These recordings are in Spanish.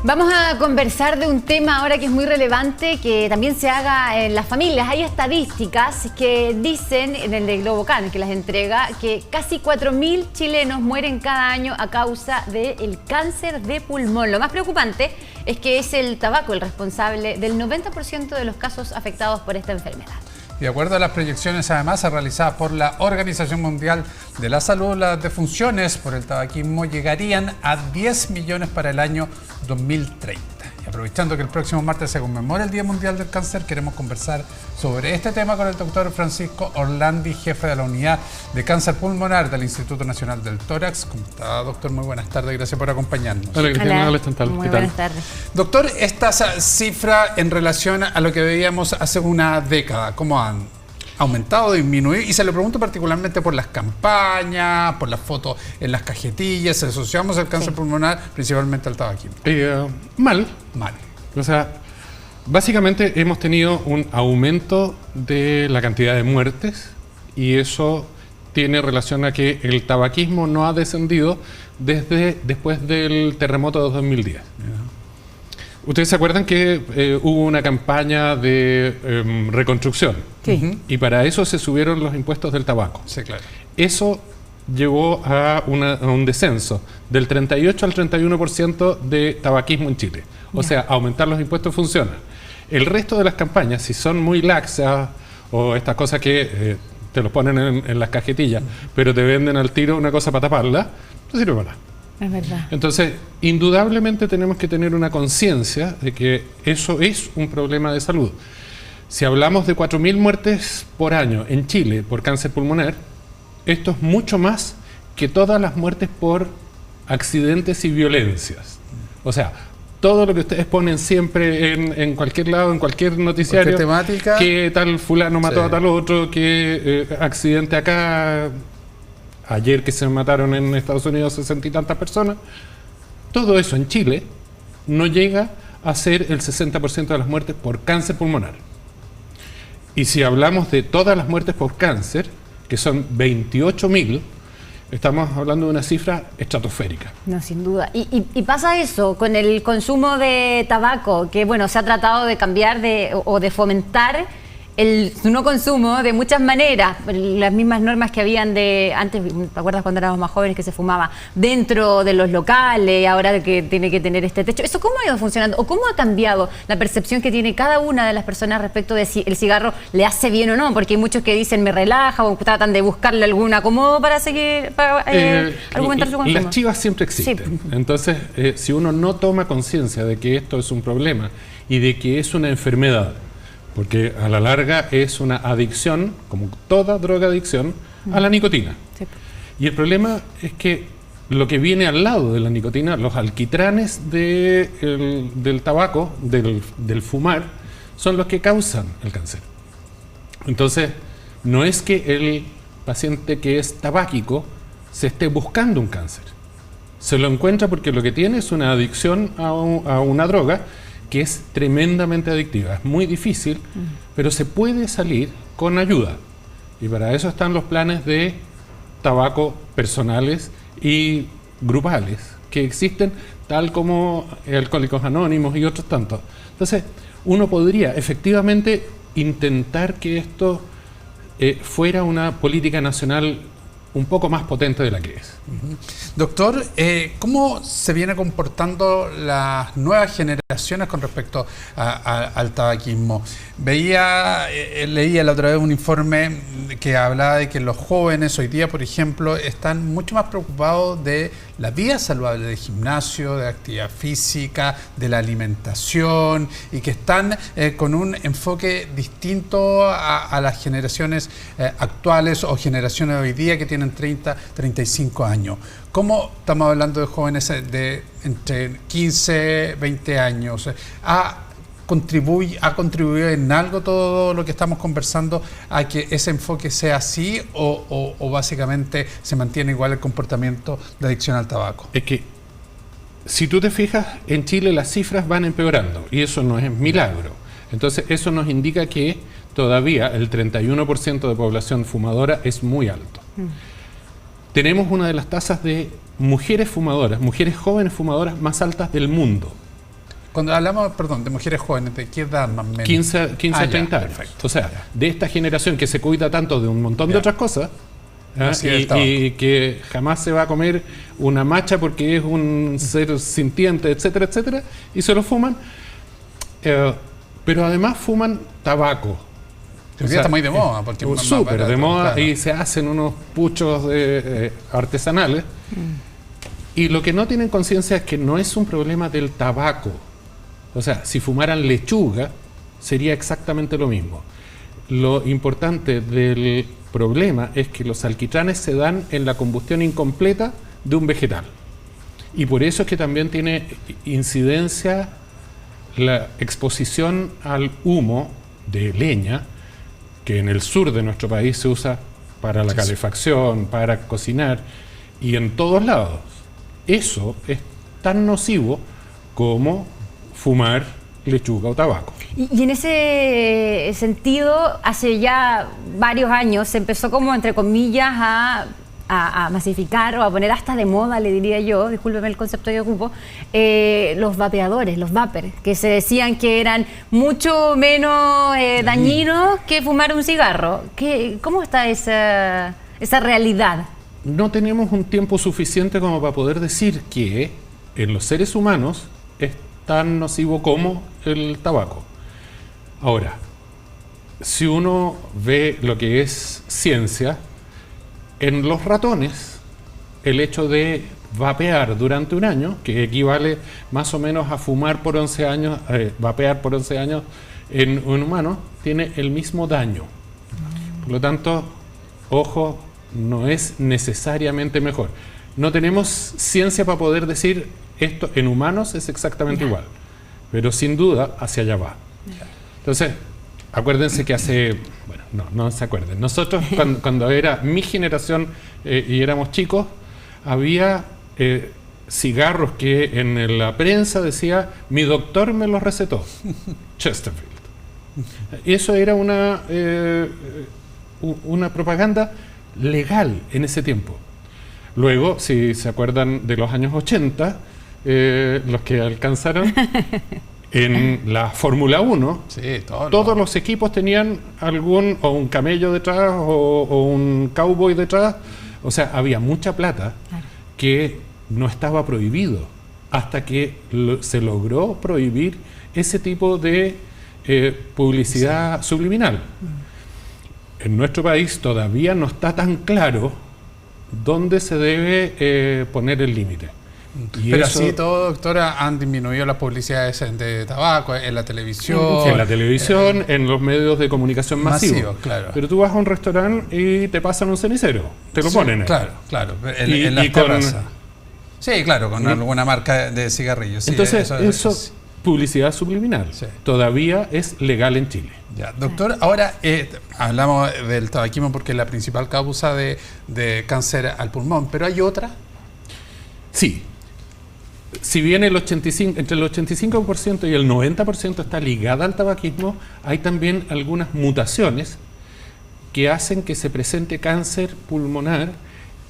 Vamos a conversar de un tema ahora que es muy relevante, que también se haga en las familias. Hay estadísticas que dicen, en el de Globocan, que las entrega, que casi 4.000 chilenos mueren cada año a causa del cáncer de pulmón. Lo más preocupante es que es el tabaco el responsable del 90% de los casos afectados por esta enfermedad. De acuerdo a las proyecciones, además, realizadas por la Organización Mundial de la Salud, las defunciones por el tabaquismo llegarían a 10 millones para el año 2030. Y aprovechando que el próximo martes se conmemora el Día Mundial del Cáncer, queremos conversar sobre este tema con el doctor Francisco Orlandi, jefe de la Unidad de Cáncer Pulmonar del Instituto Nacional del Tórax. ¿Cómo está, doctor? Muy buenas tardes, gracias por acompañarnos. Hola, Cristiano. Hola, Muy buenas tardes. Doctor, esta cifra en relación a lo que veíamos hace una década, ¿cómo han aumentado, disminuido? Y se lo pregunto particularmente por las campañas, por las fotos en las cajetillas. Asociamos el cáncer pulmonar principalmente al tabaquismo. Mal. Mal. O sea, básicamente hemos tenido un aumento de la cantidad de muertes y eso tiene relación a que el tabaquismo no ha descendido desde después del terremoto de 2010. Ustedes se acuerdan que hubo una campaña de reconstrucción. Sí. Y para eso se subieron los impuestos del tabaco. Sí, claro. Eso llevó a un descenso del 38 al 31% de tabaquismo en Chile. O sea, aumentar los impuestos funciona. El resto de las campañas, si son muy laxas o estas cosas que te los ponen en las cajetillas, pero te venden al tiro una cosa para taparla, no sirve para nada. Es verdad. Entonces, indudablemente tenemos que tener una conciencia de que eso es un problema de salud. Si hablamos de 4.000 muertes por año en Chile por cáncer pulmonar, esto es mucho más que todas las muertes por accidentes y violencias. O sea, todo lo que ustedes ponen siempre en cualquier lado, en cualquier noticiario, temática, que tal fulano mató a tal otro, que accidente acá, ayer que se mataron en Estados Unidos 60 y tantas personas, todo eso en Chile no llega a ser el 60% de las muertes por cáncer pulmonar. Y si hablamos de todas las muertes por cáncer, que son 28.000, estamos hablando de una cifra estratosférica. No, sin duda. Y pasa eso con el consumo de tabaco, que bueno, se ha tratado de cambiar o de fomentar su no consumo de muchas maneras. Las mismas normas que habían de antes, ¿te acuerdas cuando éramos más jóvenes que se fumaba dentro de los locales, ahora que tiene que tener este techo? ¿Eso cómo ha ido funcionando? ¿O cómo ha cambiado la percepción que tiene cada una de las personas respecto de si el cigarro le hace bien o no? Porque hay muchos que dicen me relaja o tratan de buscarle algún acomodo para seguir, para argumentar su consumo. Las chivas siempre existen. Sí. Entonces, si uno no toma conciencia de que esto es un problema y de que es una enfermedad, porque a la larga es una adicción, como toda drogadicción, a la nicotina. Sí. Y el problema es que lo que viene al lado de la nicotina, los alquitranes del tabaco, del fumar, son los que causan el cáncer. Entonces, no es que el paciente que es tabáquico se esté buscando un cáncer. Se lo encuentra porque lo que tiene es una adicción a una droga que es tremendamente adictiva. Es muy difícil, pero se puede salir con ayuda. Y para eso están los planes de tabaco personales y grupales, que existen tal como Alcohólicos Anónimos y otros tantos. Entonces, uno podría efectivamente intentar que esto fuera una política nacional un poco más potente de la que es. Doctor, ¿cómo se viene comportando las nuevas generaciones con respecto al tabaquismo? Leía la otra vez un informe que hablaba de que los jóvenes hoy día, por ejemplo, están mucho más preocupados de la vida saludable, del gimnasio, de actividad física, de la alimentación, y que están con un enfoque distinto a las generaciones actuales o generaciones de hoy día que tienen 30, 35 años. ¿Cómo estamos hablando de jóvenes de entre 15, 20 años? ¿Ha contribuido en algo todo lo que estamos conversando a que ese enfoque sea así o básicamente se mantiene igual el comportamiento de adicción al tabaco? Es que si tú te fijas, en Chile las cifras van empeorando y eso no es milagro. Entonces eso nos indica que todavía el 31% de población fumadora es muy alto. Tenemos una de las tasas de mujeres fumadoras, mujeres jóvenes fumadoras más altas del mundo. cuando hablamos, perdón, de mujeres jóvenes, ¿de qué edad más o menos? 15 a 30 años. Perfecto. O sea, de esta generación que se cuida tanto de un montón de otras cosas, y que jamás se va a comer una macha porque es un ser sintiente, etcétera, etcétera, y se lo fuman. Pero además fuman tabaco. Hoy día está muy de moda. Porque es súper barato, de moda, claro. y se hacen unos puchos artesanales. Y lo que no tienen conciencia es que no es un problema del tabaco. O sea, si fumaran lechuga, sería exactamente lo mismo. Lo importante del problema es que los alquitranes se dan en la combustión incompleta de un vegetal. Y por eso es que también tiene incidencia la exposición al humo de leña, que en el sur de nuestro país se usa para la calefacción, para cocinar, y en todos lados. Eso es tan nocivo como fumar lechuga o tabaco. Y en ese sentido, hace ya varios años se empezó como, entre comillas, a masificar o a poner hasta de moda, le diría yo, discúlpeme el concepto que ocupo, los vapeadores, los vapers, que se decían que eran mucho menos dañinos que fumar un cigarro. ¿Cómo está esa realidad? No tenemos un tiempo suficiente como para poder decir que en los seres humanos es tan nocivo como el tabaco. Ahora, si uno ve lo que es ciencia, en los ratones, el hecho de vapear durante un año, que equivale más o menos a fumar por 11 años, vapear por 11 años en un humano, tiene el mismo daño. Por lo tanto, ojo, no es necesariamente mejor. No tenemos ciencia para poder decir esto en humanos es exactamente igual, pero sin duda hacia allá va. Entonces, acuérdense que no se acuerden. Nosotros, cuando era mi generación y éramos chicos, había cigarros que en la prensa decía, mi doctor me los recetó, Chesterfield. Y eso era una propaganda legal en ese tiempo. Luego, si se acuerdan de los años 80, los que alcanzaron en la Fórmula 1, sí, todos los equipos tenían o un camello detrás o un cowboy detrás. O sea, había mucha plata que no estaba prohibido hasta que se logró prohibir ese tipo de publicidad subliminal. En nuestro país todavía no está tan claro dónde se debe poner el límite. Pero así todo, doctora, han disminuido las publicidades de tabaco en la televisión. En la televisión, en los medios de comunicación masivos. Claro. Pero tú vas a un restaurante y te pasan un cenicero, te lo ponen ahí. Claro. En la terraza. Sí, claro, con alguna marca de cigarrillos. Sí, entonces, eso publicidad subliminal. Sí. Todavía es legal en Chile. Ya, doctor, ahora hablamos del tabaquismo porque es la principal causa de cáncer al pulmón, pero ¿hay otra? Sí. Si bien entre el 85% y el 90% está ligada al tabaquismo, hay también algunas mutaciones que hacen que se presente cáncer pulmonar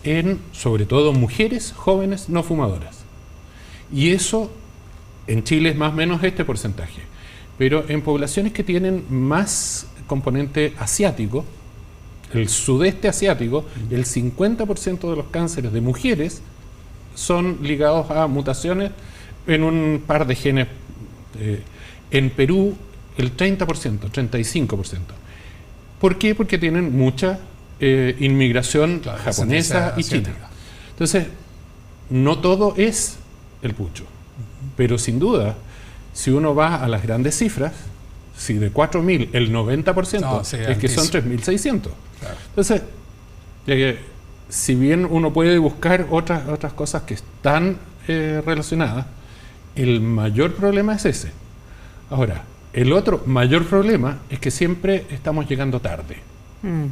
en, sobre todo, mujeres jóvenes no fumadoras. Y eso, en Chile es más o menos este porcentaje. Pero en poblaciones que tienen más componente asiático, el sudeste asiático, el 50% de los cánceres de mujeres son ligados a mutaciones en un par de genes. En Perú, el 30%, 35%. ¿Por qué? Porque tienen mucha inmigración japonesa y china. Entonces, no todo es el pucho. Pero sin duda, si uno va a las grandes cifras, si de 4.000 el 90% es que son 3.600. Claro. Entonces, si bien uno puede buscar otras cosas que están relacionadas, el mayor problema es ese. Ahora, el otro mayor problema es que siempre estamos llegando tarde,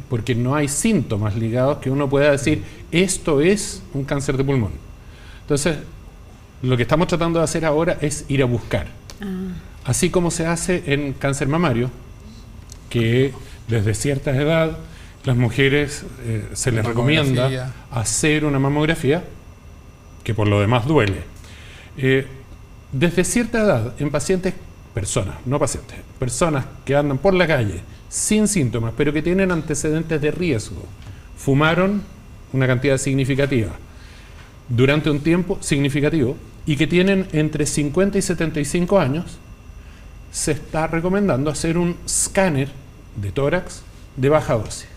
porque no hay síntomas ligados que uno pueda decir, esto es un cáncer de pulmón. Entonces, lo que estamos tratando de hacer ahora es ir a buscar. Así como se hace en cáncer mamario, que desde cierta edad las mujeres se les recomienda hacer una mamografía, que por lo demás duele. desde cierta edad, en pacientes, personas, no pacientes, personas que andan por la calle sin síntomas, pero que tienen antecedentes de riesgo, fumaron una cantidad significativa durante un tiempo significativo y que tienen entre 50 y 75 años, se está recomendando hacer un escáner de tórax de baja dosis.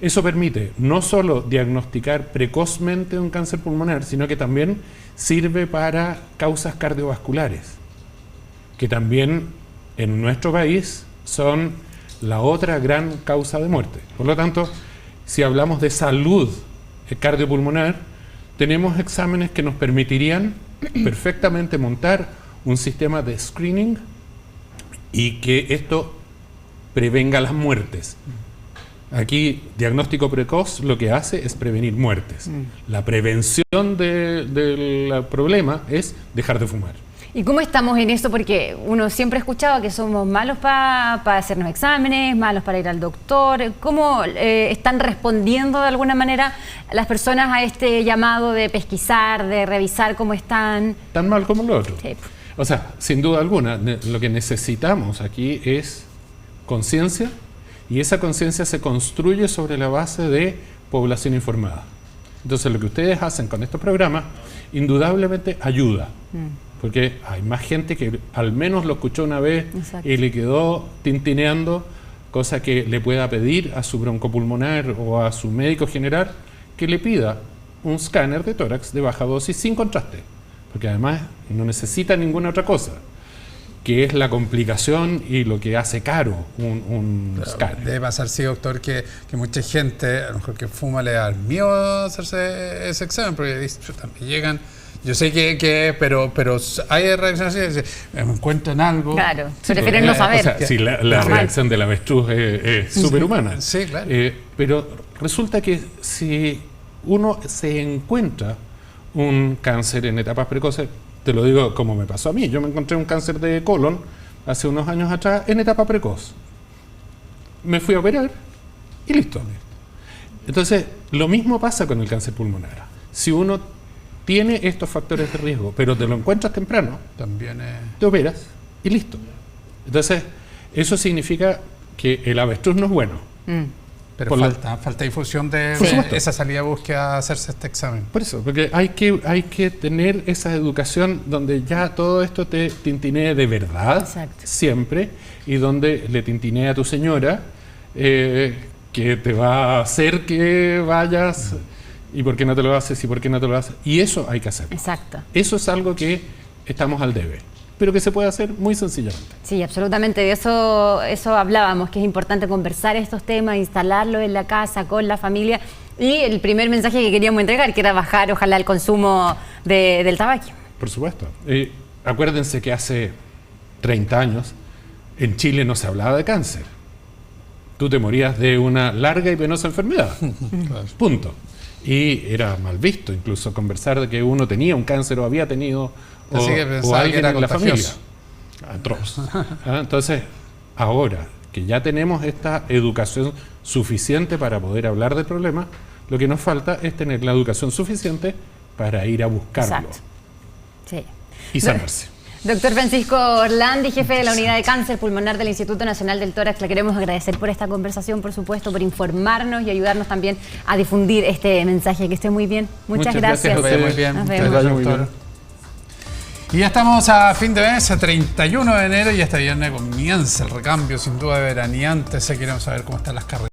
Eso permite no solo diagnosticar precozmente un cáncer pulmonar, sino que también sirve para causas cardiovasculares, que también en nuestro país son la otra gran causa de muerte. Por lo tanto, si hablamos de salud cardiopulmonar, tenemos exámenes que nos permitirían perfectamente montar un sistema de screening y que esto prevenga las muertes. Aquí, diagnóstico precoz lo que hace es prevenir muertes. La prevención del problema es dejar de fumar. ¿Y cómo estamos en eso? Porque uno siempre ha escuchado que somos malos para hacernos exámenes, malos para ir al doctor. ¿Cómo están respondiendo de alguna manera las personas a este llamado de pesquisar, de revisar cómo están? Tan mal como lo otro. Sí. O sea, sin duda alguna, lo que necesitamos aquí es conciencia, y esa conciencia se construye sobre la base de población informada. Entonces, lo que ustedes hacen con estos programas, indudablemente ayuda. Porque hay más gente que al menos lo escuchó una vez. Exacto. Y le quedó tintineando, cosa que le pueda pedir a su broncopulmonar o a su médico general que le pida un escáner de tórax de baja dosis sin contraste, porque además no necesita ninguna otra cosa, que es la complicación y lo que hace caro un escáner. Debe pasar, sí, doctor, que mucha gente, a lo mejor que fuma, le da miedo hacerse ese examen, porque dice, me llegan. Yo sé pero hay reacciones así, me encuentran algo. Claro, prefieren no saber. O sea, sí, la reacción del avestruz es superhumana. Sí, claro. Pero resulta que si uno se encuentra un cáncer en etapas precoces, te lo digo como me pasó a mí, yo me encontré un cáncer de colon hace unos años atrás en etapa precoz. Me fui a operar y listo. Entonces, lo mismo pasa con el cáncer pulmonar. Si uno tiene estos factores de riesgo, pero te lo encuentras temprano, también te operas y listo. Entonces, eso significa que el avestruz no es bueno. Pero falta difusión de esa salida de búsqueda, hacerse este examen. Por eso, porque hay que tener esa educación donde ya todo esto te tintinee de verdad. Exacto. Siempre, y donde le tintinee a tu señora que te va a hacer que vayas. ¿Y por qué no te lo haces? ¿Y por qué no te lo haces? Y eso hay que hacerlo. Exacto. Eso es algo que estamos al debe, pero que se puede hacer muy sencillamente. Sí, absolutamente. De eso hablábamos, que es importante conversar estos temas, instalarlos en la casa, con la familia. Y el primer mensaje que queríamos entregar, que era bajar, ojalá, el consumo del tabaco. Por supuesto. Acuérdense que hace 30 años en Chile no se hablaba de cáncer. Tú te morías de una larga y penosa enfermedad. Punto. Y era mal visto incluso conversar de que uno tenía un cáncer o había tenido o alguien en la familia. Atroz. Entonces, ahora que ya tenemos esta educación suficiente para poder hablar del problema, lo que nos falta es tener la educación suficiente para ir a buscarlo. Exacto. Sí. Y sanarse. Doctor Francisco Orlandi, jefe de la Unidad de Cáncer Pulmonar del Instituto Nacional del Tórax, le queremos agradecer por esta conversación, por supuesto, por informarnos y ayudarnos también a difundir este mensaje. Que esté muy bien. Muchas gracias. Que vaya muy bien. Nos Muchas vemos. gracias, doctor. Y ya estamos a fin de mes, a 31 de enero, y este viernes comienza el recambio, sin duda, veraneante. Queremos saber cómo están las carreras.